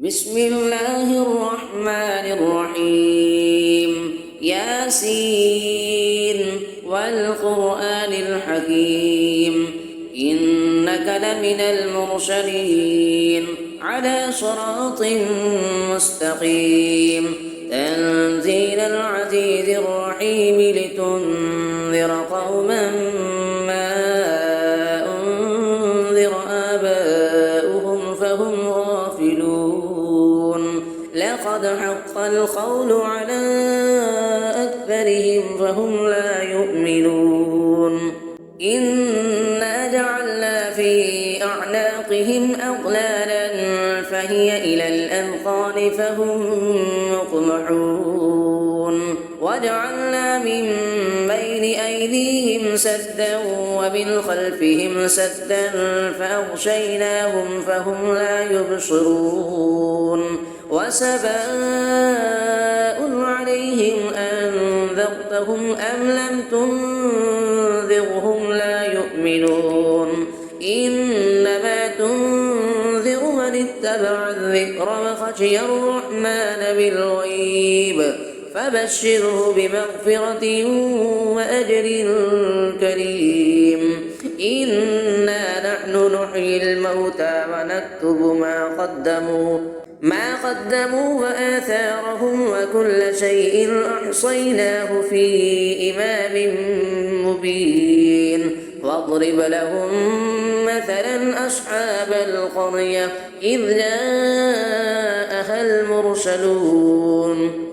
بسم الله الرحمن الرحيم ياسين والقرآن الحكيم إنك لمن المرسلين على صراط مستقيم تنزيل العزيز الرحيم لتنذر قوما ما أنذر آباؤهم فهم غافلون لقد حق القول على أكثرهم فهم لا يؤمنون إنا جعلنا في أعناقهم أغلالا فهي إلى الأذقان فهم مقمحون وجعلنا من بين أيديهم سدا ومن خلفهم سدا فأغشيناهم فهم لا يبصرون وسواء عليهم أنذرتهم أم لم تنذرهم لا يؤمنون إنما تنذر من اتبع الذكر وخشي الرحمن بالغيب فبشره بمغفرة وأجر كريم إنا نحن نحيي الموتى ونكتب ما قدموا وآثارهم وكل شيء أحصيناه في إمام مبين واضرب لهم مثلا أصحاب القرية إذ جاءها المرسلون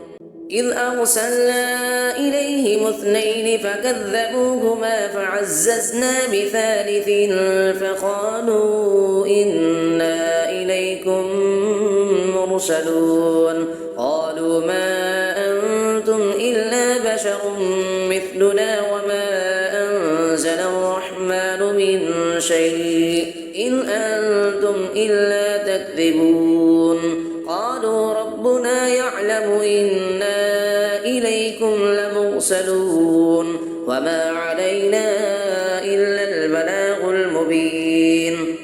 إذ أرسلنا إليهم اثنين فكذبوهما فعززنا بثالث فقالوا إنا إليكم مرسلون قالوا ما أنتم إلا بشر مثلنا وما أنزل الرحمن من شيء إن أنتم إلا تكذبون قالوا ربنا يعلم إنا إليكم لمرسلون وما علينا إلا البلاغ المبين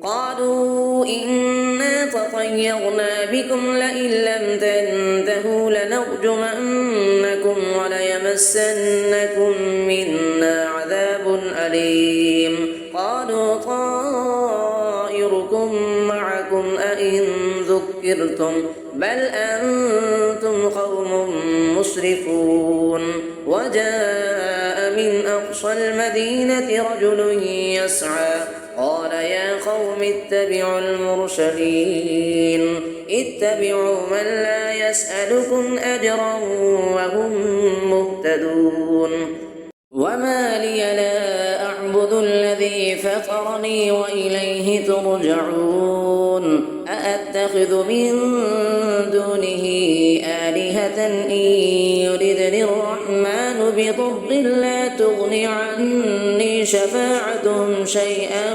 قالوا إنا تطيرنا بكم لئن لم تنتهوا لنرجمنكم وليمسنكم منا عذاب أليم قالوا طائركم معكم أئن ذكرتم بل أنتم قوم مسرفون وجاء من أقصى المدينة رجل يسعى قال يا قوم اتبعوا المرسلين اتبعوا من لا يسألكم أجرا وهم مهتدون وما لي لا أعبد الذي فطرني وإليه ترجعون أأتخذ من دونه آلهة إن يردني الرحمن بضر لا تغن عني شفاعتهم شيئا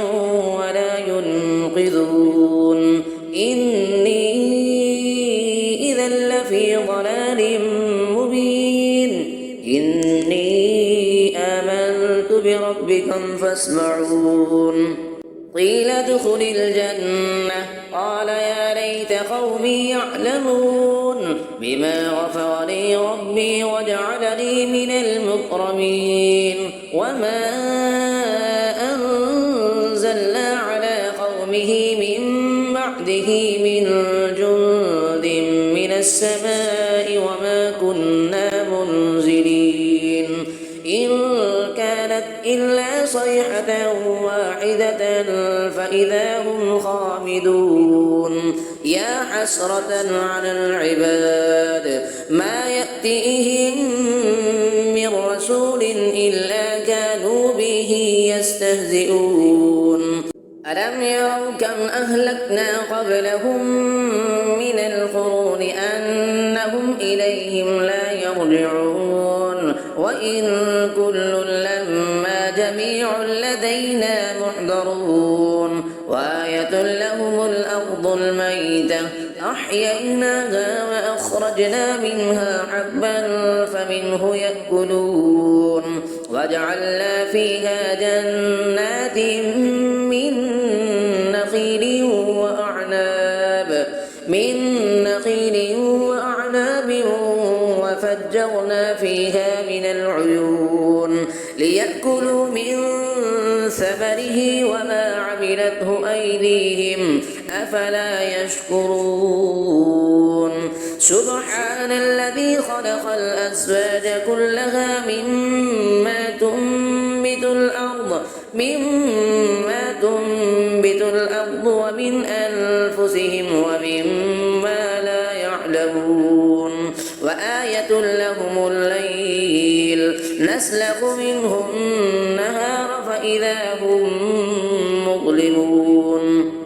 ولا ينقذون إني إذا لفي ضلال مبين إني آمنت بربكم فاسمعون قيل ادخل الجنة قال يا ليت قومي يعلمون بما غفر لي ربي وجعلني من المكرمين وما أنزلنا على قومه من بعده من جند من السماء وما كنا منزلين إن كانت إلا صيحة واحدة فإذا هم خامدون يا حسرة على العباد ما يأتيهم من رسول إلا كانوا به يستهزئون ألم يروا كم أهلكنا قبلهم من القرون أنهم إليهم لا يرجعون وإن كل لما جميع لدينا محضرون وآية لهم الأرض الميتة أحييناها وأخرجنا منها حبا فمنه يأكلون وجعلنا فيها جنات من نخيل وأعناب من نخيل وأعناب وفجرنا فيها من العيون ليأكلوا من ثمره وما عملته أيديهم أفلا يشكرون سبحان الذي خلق الأزواج كلها مما تنبت الأرض ومن أنفسهم ومما لا يعلمون وآية لهم الليل نسلخ منه النهار فإذا هم مظلمون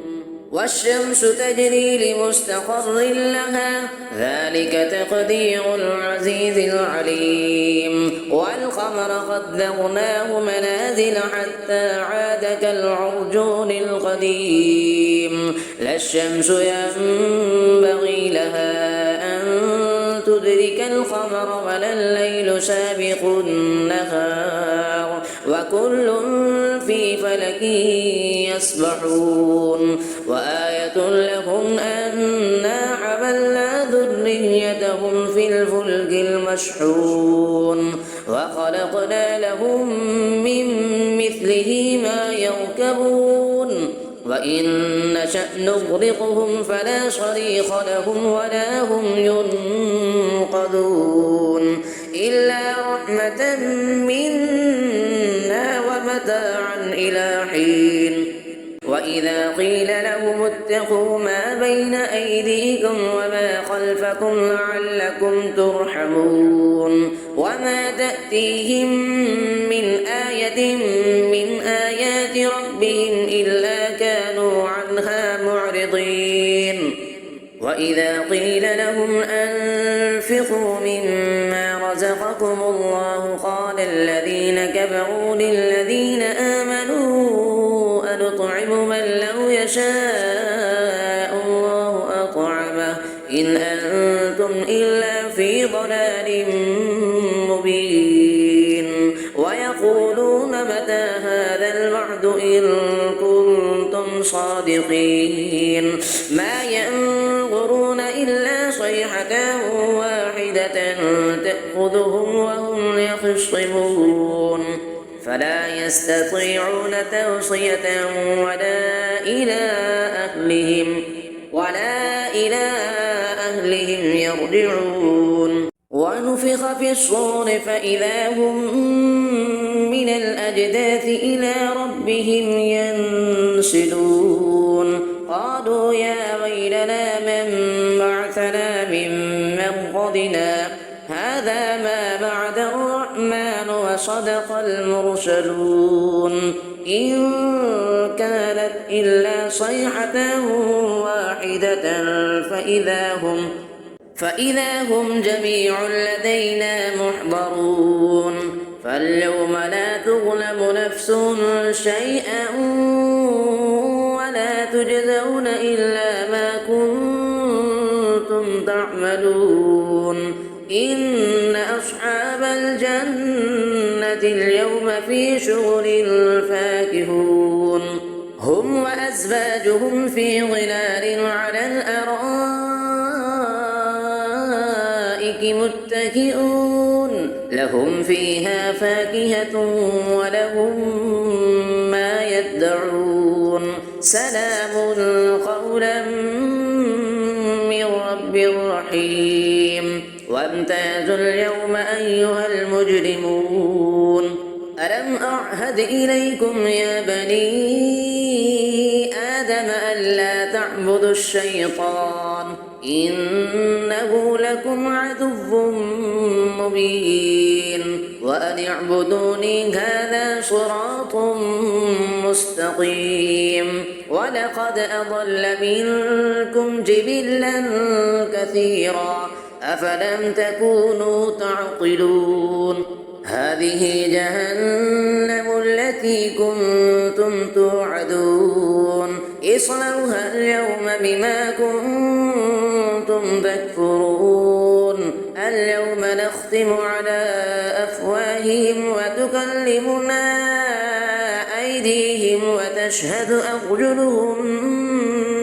والشمس تجري لمستقر لها ذلك تقدير العزيز العليم والقمر قدرناه منازل حتى عاد كالعرجون القديم لا الشمس ينبغي لها أن تدرك القمر ولا الليل سابق النهار وكل في فلك يسبحون وآية لهم أنا حملنا ذريتهم في الفلك المشحون وخلقنا لهم من مثله ما يركبون وإن نشأ نغرقهم فلا صريخ لهم ولا هم ينقذون إلا رحمة منا ومتاعا إلى حين وإذا قيل لهم اتقوا ما بين أيديكم وما خلفكم لعلكم ترحمون وما تأتيهم من آية من آيات ربهم إلا كانوا عنها معرضين وإذا قيل لهم أنفقوا مما رزقكم الله قال الذين كفروا للذين آمنوا أنطعم من لو يشاء الله أطعمه إن أنتم إلا في ضلال مبين ويقولون متى هذا الوعد إن كنتم صادقين ما ينظرون إلا صيحة واحدة تأخذهم وهم يخصمون فلا يستطيعون توصية ولا إلى أهلهم يرجعون ونفخ في الصور فإذا هم من الأجداث إلى ربهم ينسلون قالوا يا ويلنا من بعثنا من مرقدنا هذا ما بعد الرحمن وصدق المرسلون إن كانت إلا صيحة واحدة فإذا هم جميع لدينا محضرون فاليوم لا تظلم نفس شيئا ولا تجزون إلا ما كنتم تعملون إن أصحاب الجنة اليوم في شغل فاكهون هم وأزواجهم في ظلال على الأرائك متكئون لهم فيها فاكهة ولهم ما يدعون سلام قولا من رب رحيم وامتازوا اليوم أيها المجرمون ألم أعهد إليكم يا بني آدم ألا تعبدوا الشيطان إنه لكم عدو مبين وأن اعبدوني هذا صراط مستقيم ولقد أضل منكم جبلا كثيرا أفلم تكونوا تعقلون هذه جهنم التي كنتم توعدون اصلوها اليوم بما كنتم تكفرون اليوم نختم على أفواههم وتكلمنا أيديهم وتشهد أرجلهم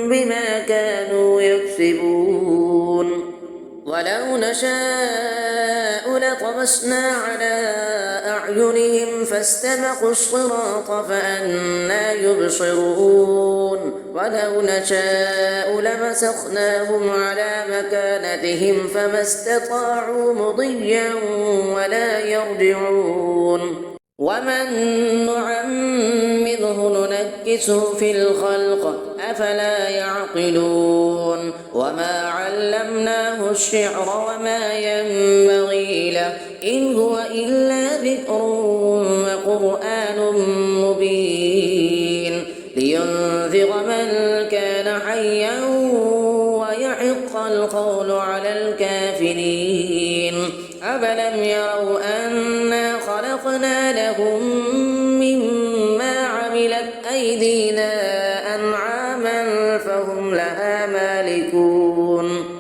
بما كانوا يكسبون يكذبون ولو نشاء لطمسنا على أعينهم فاستبقوا الصراط فأنى يبصرون ولو نشاء لمسخناهم على مكانتهم فما استطاعوا مضيا ولا يرجعون ومن نعمره ننكسه في الخلق أفلا يعقلون وما علمناه الشعر وما ينبغي له إن هو إلا ذكر وقرآن مبين لينذر من كان حيا ويحق القول على الكافرين أفلم يروا أنا خلقنا لهم مما عملت أيدينا أنعاما فهم لها مالكون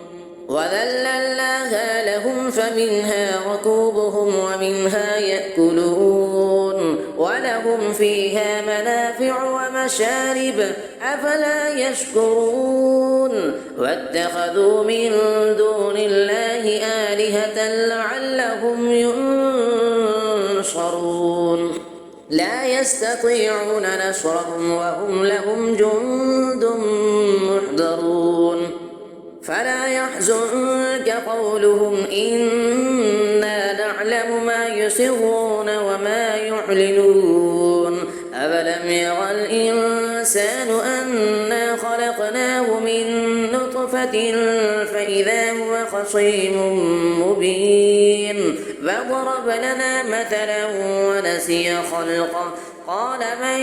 وذللناها لهم فمنها ركوبهم ومنها يأكلون ولهم فيها منافع ومشارب أفلا يشكرون واتخذوا من دون الله آلهة لعلهم ينصرون لا يستطيعون نصرهم وهم لهم جند محضرون فلا يحزنك قولهم إنا نعلم ما يسرون وما يعلنون أفلم يرى الإنسان أنا خلقناه من نطفة فإذا هو خصيم مبين فضرب لنا مثلا ونسي خلقه قال من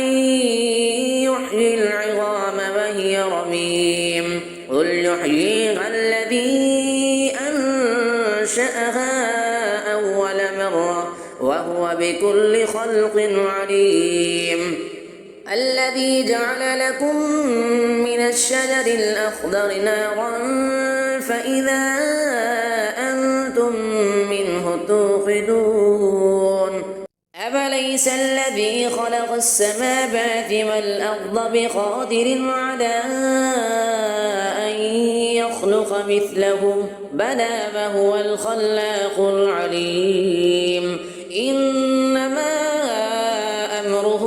يحيي العظام وهي رميم قل يحييها الذي أنشأها أول مرة وهو بكل خلق عليم الذي جعل لكم من الشجر الأخضر نارا فإذا أنتم منه توقدون أفليس الذي خلق السماوات والأرض بقادر على أن يخلق مثلهم بلى وهو الخلاق العليم إنما أمره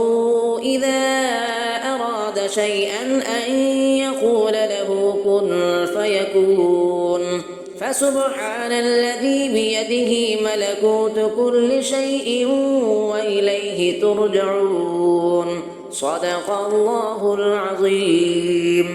إذا أراد شيئا أن يقول له كن فيكون فسبحان الذي بيده ملكوت كل شيء وإليه ترجعون صدق الله العظيم.